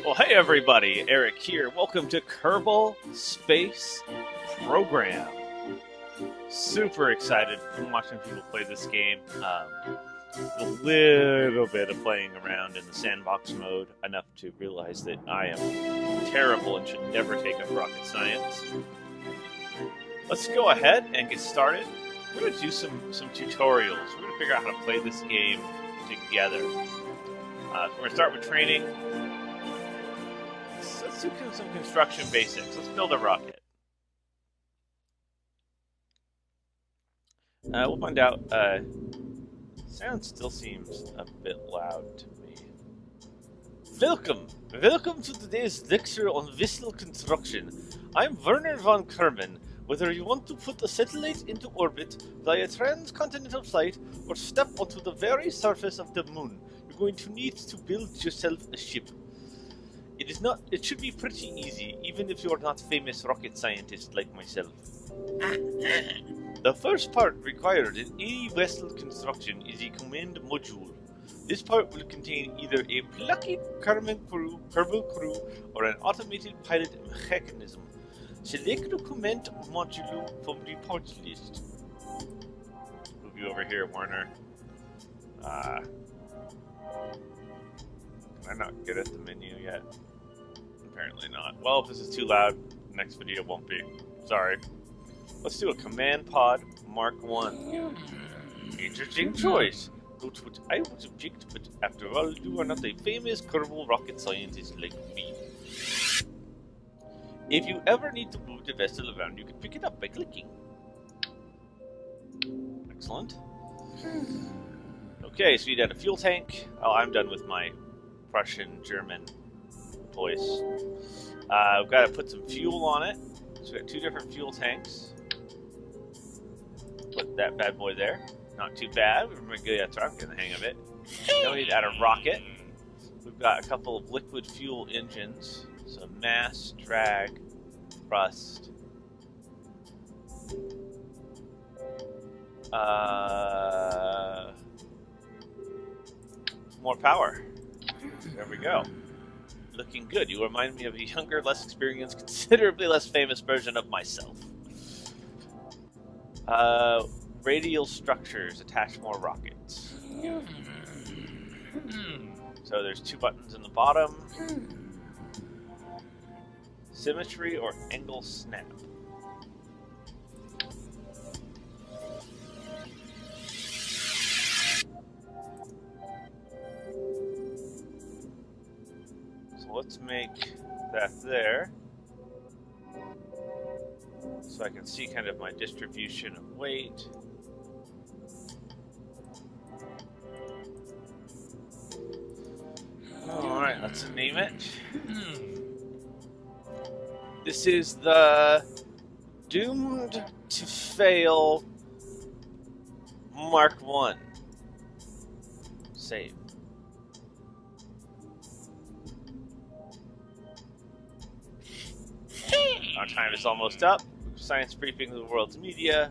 Well, hey everybody, Eric here. Welcome to Kerbal Space Program. Super excited. I'm watching people play this game. A little bit of playing around in the sandbox mode, enough to realize that I am terrible and should never take up rocket science. Let's go ahead and get started. We're going to do some tutorials. We're going to figure out how to play this game together. We're going to start with training. Let's do some construction basics. Let's build a rocket. We'll find out. Sound still seems a bit loud to me. Welcome to today's lecture on vessel construction. I'm Werner von Kerman. Whether you want to put a satellite into orbit via transcontinental flight or step onto the very surface of the moon, you're going to need to build yourself a ship. It should be pretty easy, even if you're not a famous rocket scientist like myself. The first part required in any vessel construction is a command module. This part will contain either a plucky Kerbal crew or an automated pilot mechanism. Select the command module from the parts list. Move you over here, Warner. Can I not get at the menu yet? Apparently not. Well, if this is too loud, next video won't be. Sorry. Let's do a command pod Mark 1. Interesting choice. Not what I would object, but after all, you are not a famous Kerbal rocket scientist like me. If you ever need to move the vessel around, you can pick it up by clicking. Excellent. Okay, so you got a fuel tank. Oh, I'm done with my Prussian-German voice. We've got to put some fuel on it. So we've got two different fuel tanks. Put that bad boy there. Not too bad. We're going to get the hang of it. Now we need to add a rocket. We've got a couple of liquid fuel engines. So mass, drag, thrust. More power. There we go. Looking good. You remind me of a younger, less experienced, considerably less famous version of myself. Radial structures attach more rockets. So there's two buttons in the bottom. Symmetry or angle snap. So let's make that there. So I can see kind of my distribution of weight. Alright, let's name it. This is the Doomed to Fail Mark 1. Save. Our time is almost up. Science briefing the world's media.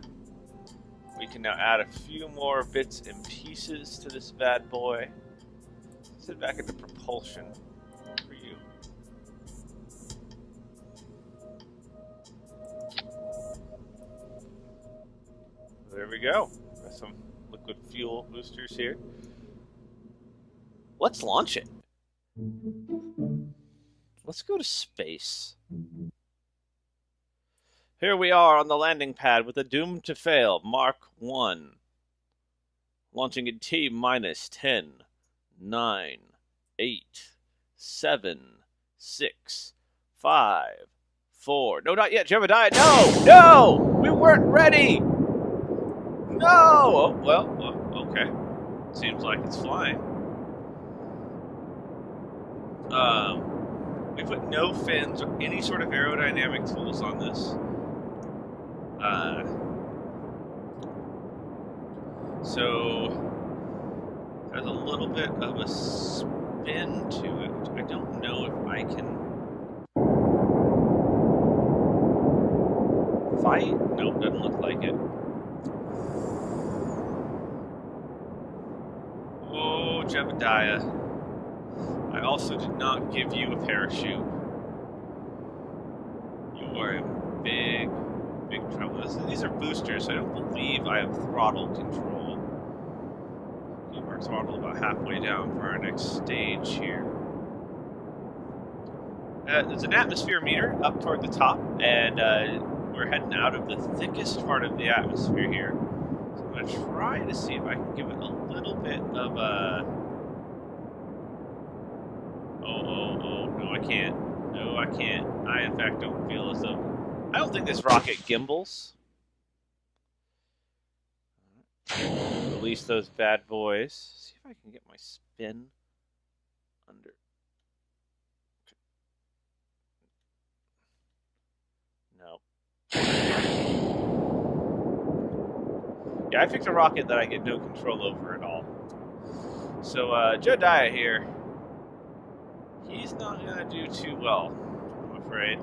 We can now add a few more bits and pieces to this bad boy. Sit back at the propulsion for you. There we go. Got some liquid fuel boosters here. Let's launch it. Let's go to space. Here we are on the landing pad with a Doomed to Fail Mark 1. Launching in T minus 10, 9, 8, 7, 6, 5, 4. No, not yet, Jebediah. No! No! We weren't ready! No! Oh, well, okay. Seems like it's flying. We put no fins or any sort of aerodynamic tools on this. So there's a little bit of a spin to it. I don't know if I can fight. Nope, doesn't look like it. Oh, Jebediah. I also did not give you a parachute. You are in big trouble. These are boosters, so I don't believe I have throttle control. Keep our throttle about halfway down for our next stage here. There's an atmosphere meter up toward the top, and we're heading out of the thickest part of the atmosphere here. So I'm going to try to see if I can give it a little bit of a... Oh, no I can't. No, I can't. I, in fact, don't feel as though... I don't think this rocket gimbals. Release those bad boys. See if I can get my spin under... No. Yeah, I picked a rocket that I get no control over at all. So, Jediah here, he's not going to do too well, I'm afraid.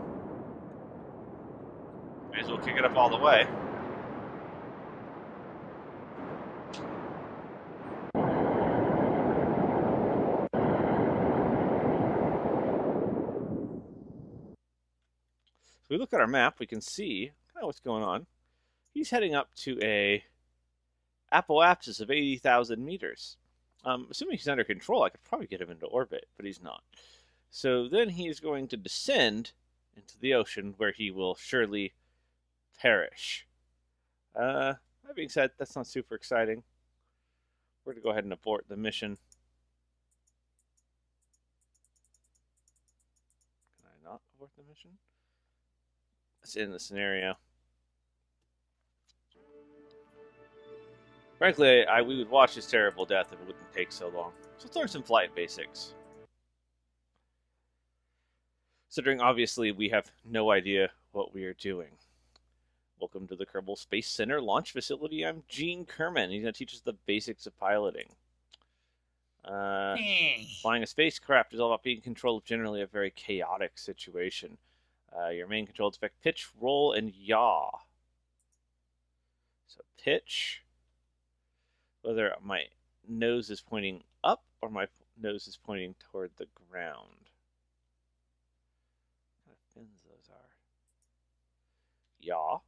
May as well kick it up all the way. If we look at our map, we can see kind of what's going on. He's heading up to a apoapsis of 80,000 meters. Assuming he's under control, I could probably get him into orbit, but he's not. So then he's going to descend into the ocean, where he will surely perish. That being said, that's not super exciting. We're going to go ahead and abort the mission. Can I not abort the mission? That's in the scenario. Frankly, we would watch his terrible death if it wouldn't take so long. So let's learn some flight basics. Considering, obviously, we have no idea what we are doing. Welcome to the Kerbal Space Center launch facility. I'm Gene Kerman. He's going to teach us the basics of piloting. Flying a spacecraft is all about being in control of generally a very chaotic situation. Your main controls affect pitch, roll, and yaw. So pitch, whether my nose is pointing up or my nose is pointing toward the ground. What kind of fins those are? Yaw.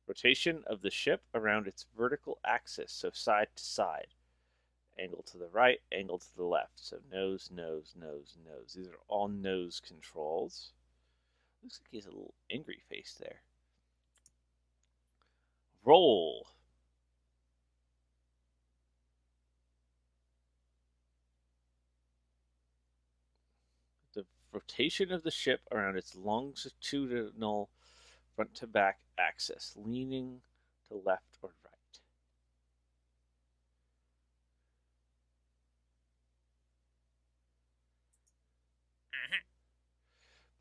Rotation of the ship around its vertical axis, so side to side. Angle to the right, angle to the left. So nose, nose, nose, nose. These are all nose controls. Looks like he has a little angry face there. Roll. The rotation of the ship around its longitudinal front-to-back axis, leaning to left or right.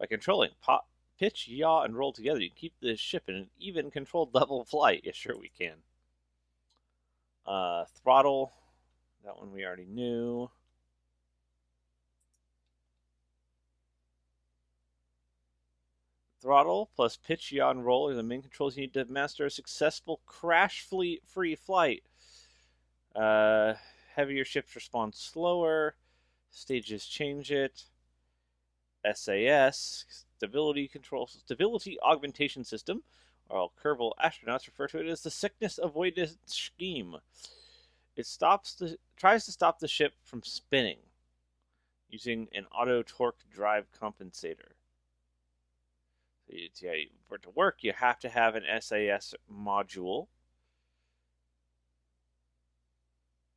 By controlling pitch, yaw, and roll together, you can keep the ship in an even controlled level of flight. Yes, sure we can. Throttle, that one we already knew. Throttle plus pitch, yaw, and roll are the main controls you need to master a successful crash-free flight. Heavier ships respond slower. Stages change it. SAS, stability augmentation system, or all Kerbal astronauts refer to it as the sickness avoidance scheme. It tries to stop the ship from spinning using an auto torque drive compensator. For it to work, you have to have an SAS module.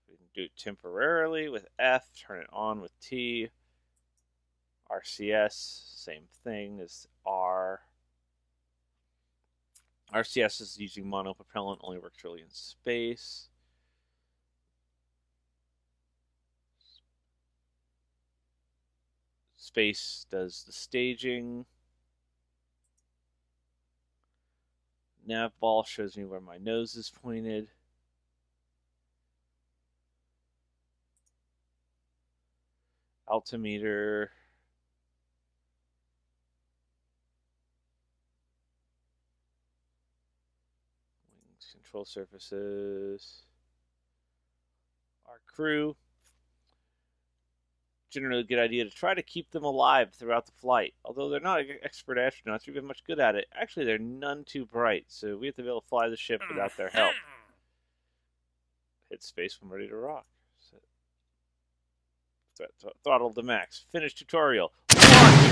We can do it temporarily with F, turn it on with T. RCS, same thing as R. RCS is using monopropellant, only works really in space. Space does the staging. Nav ball shows me where my nose is pointed. Altimeter. Control surfaces. Our crew. generally a good idea to try to keep them alive throughout the flight. Although they're not expert astronauts or even much good at it, actually they're none too bright, so we have to be able to fly the ship without their help. Hit space when ready to rock. Throttle to max. Finish tutorial. Launch!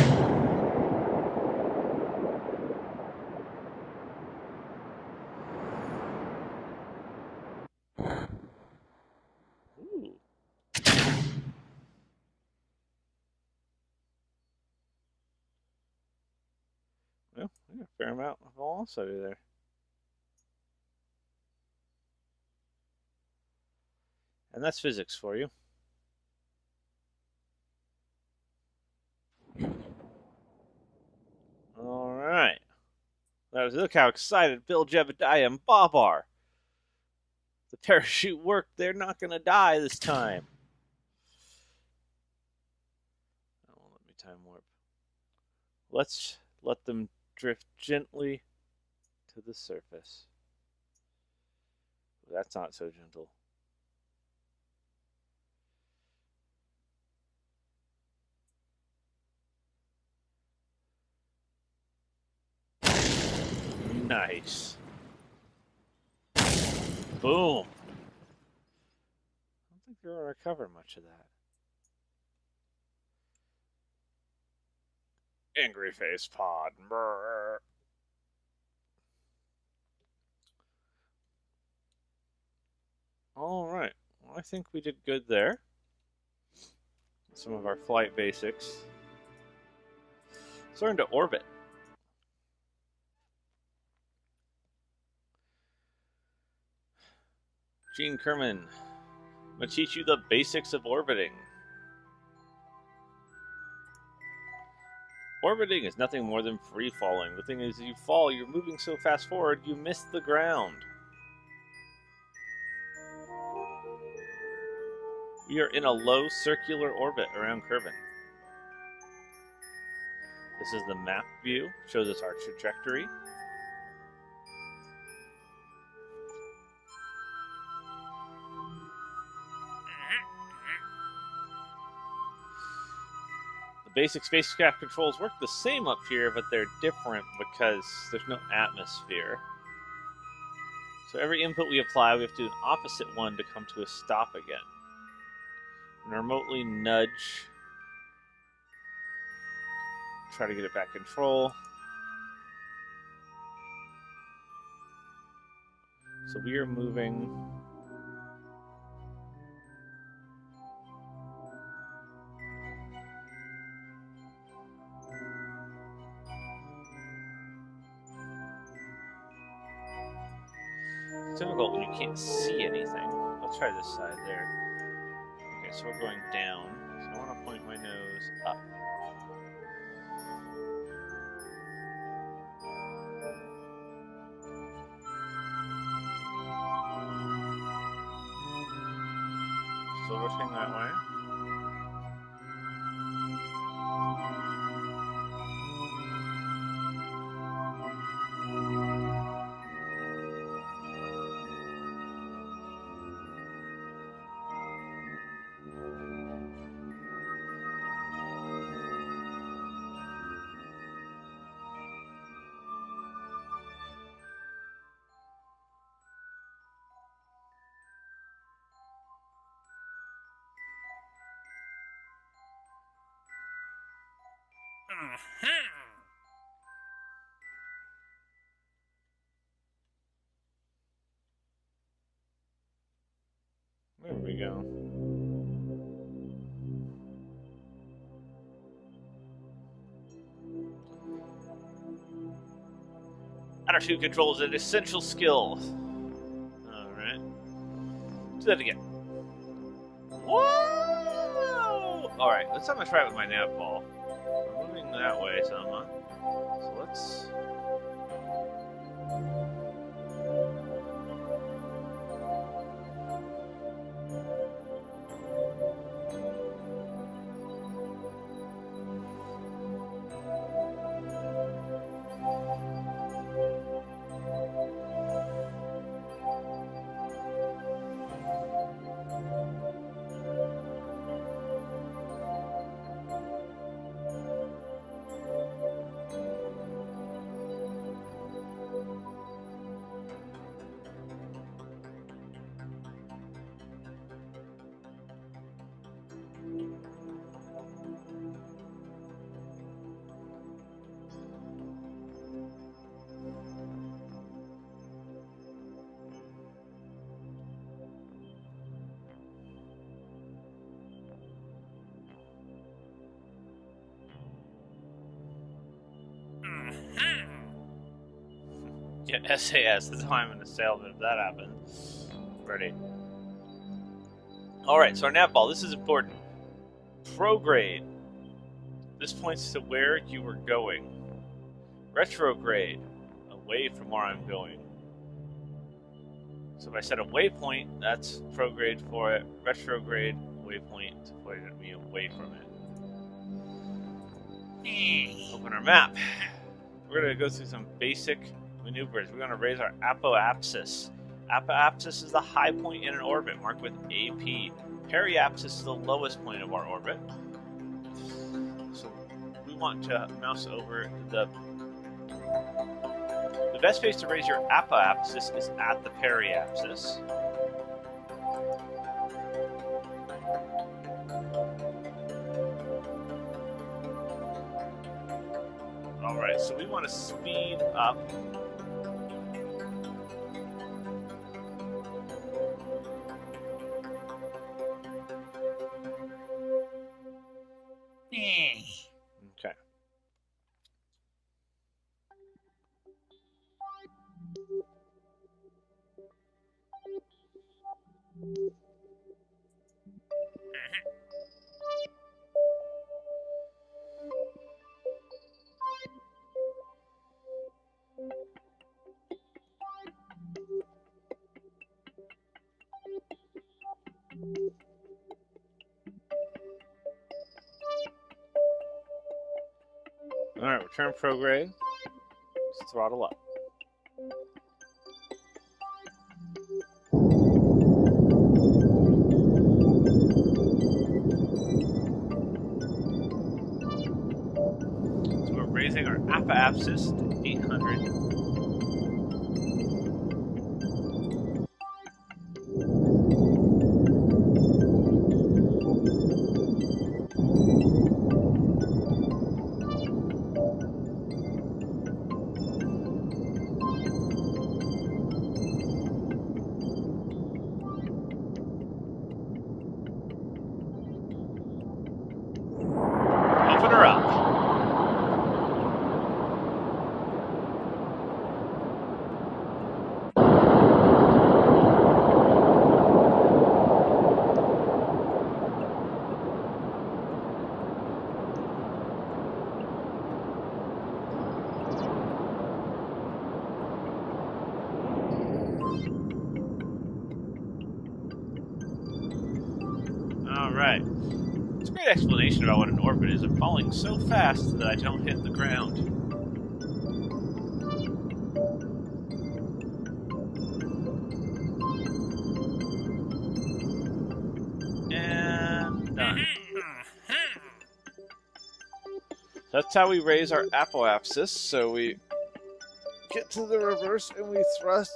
Ooh. Well, we got a fair amount of velocity there. And that's physics for you. Alright. Look how excited Bill, Jebediah, and Bob are. The parachute worked. They're not going to die this time. Oh, let me time warp. Let's let them drift gently to the surface. That's not so gentle. Nice. Boom. I don't think they're going to recover much of that. Angry face pod. Brr. All right. Well, I think we did good there. Some of our flight basics. Let's learn to orbit. Gene Kerman. I'm going to teach you the basics of orbiting. Orbiting is nothing more than free falling. The thing is, as you fall, you're moving so fast forward, you miss the ground. We are in a low circular orbit around Kerbal. This is the map view, shows us our trajectory. The basic spacecraft controls work the same up here, but they're different because there's no atmosphere. So every input we apply, we have to do an opposite one to come to a stop again. And remotely nudge. Try to get it back control. So we are moving. It's difficult when you can't see anything. Let's try this side there. Okay, so we're going down. So I want to point my nose up. Still rotating that way. There we go. Attitude control is an essential skill. Alright. Do that again. Whoa! Alright, let's have a try it with my nav ball. We're moving that way some, huh? So let's... Yeah, SAS. That's how I'm going to sail if that happens. Ready. Alright, so our nav ball. This is important. Prograde. This points to where you were going. Retrograde. Away from where I'm going. So if I set a waypoint, that's prograde for it. Retrograde, waypoint to point me away from it. Open our map. We're going to go through some basic maneuvers. We're going to raise our apoapsis. Apoapsis is the high point in an orbit, marked with AP. Periapsis is the lowest point of our orbit. So we want to mouse over the best place to raise your apoapsis is at the periapsis. Alright, so we want to speed up. Okay. Alright, return prograde. Let's throttle up. So we're raising our apoapsis to 800. Open her up. Alright. It's a great explanation about what an orbit is. I'm falling so fast that I don't hit the ground. And done. That's how we raise our apoapsis. So we get to the reverse and we thrust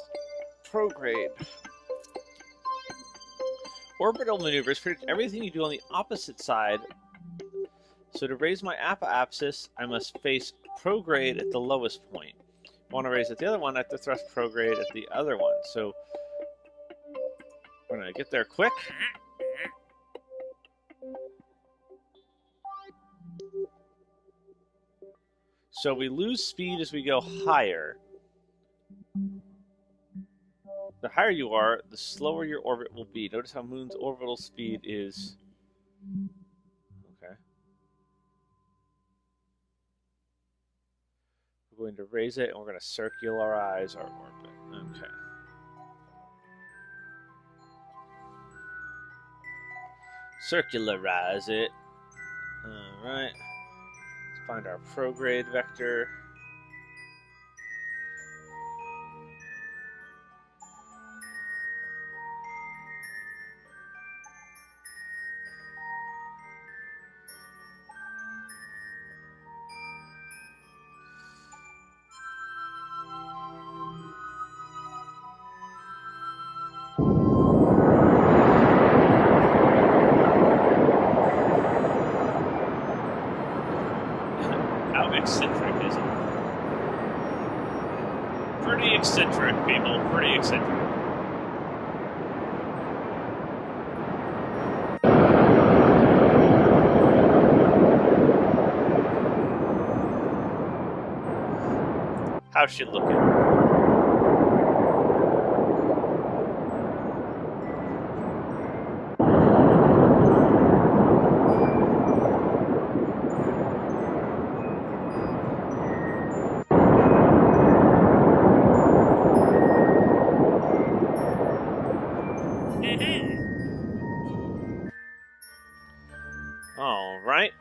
prograde. Orbital maneuvers predict everything you do on the opposite side. So to raise my apoapsis, I must face prograde at the lowest point. If I want to raise at the other one, I have to thrust prograde at the other one. So we're going to get there quick. So we lose speed as we go higher. The higher you are, the slower your orbit will be. Notice how Moon's orbital speed is... Okay. We're going to raise it, and we're going to circularize our orbit. Okay. Circularize it. Alright. Let's find our prograde vector. Eccentric, is it? Pretty eccentric, people. Pretty eccentric. How's she looking? Alright.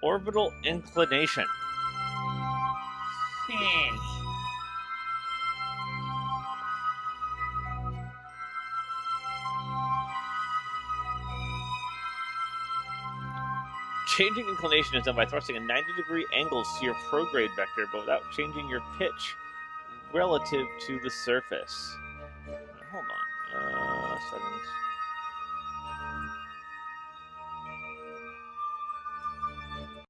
Orbital inclination. Changing inclination is done by thrusting a 90-degree angles to your prograde vector, but without changing your pitch relative to the surface. Hold on. Settings.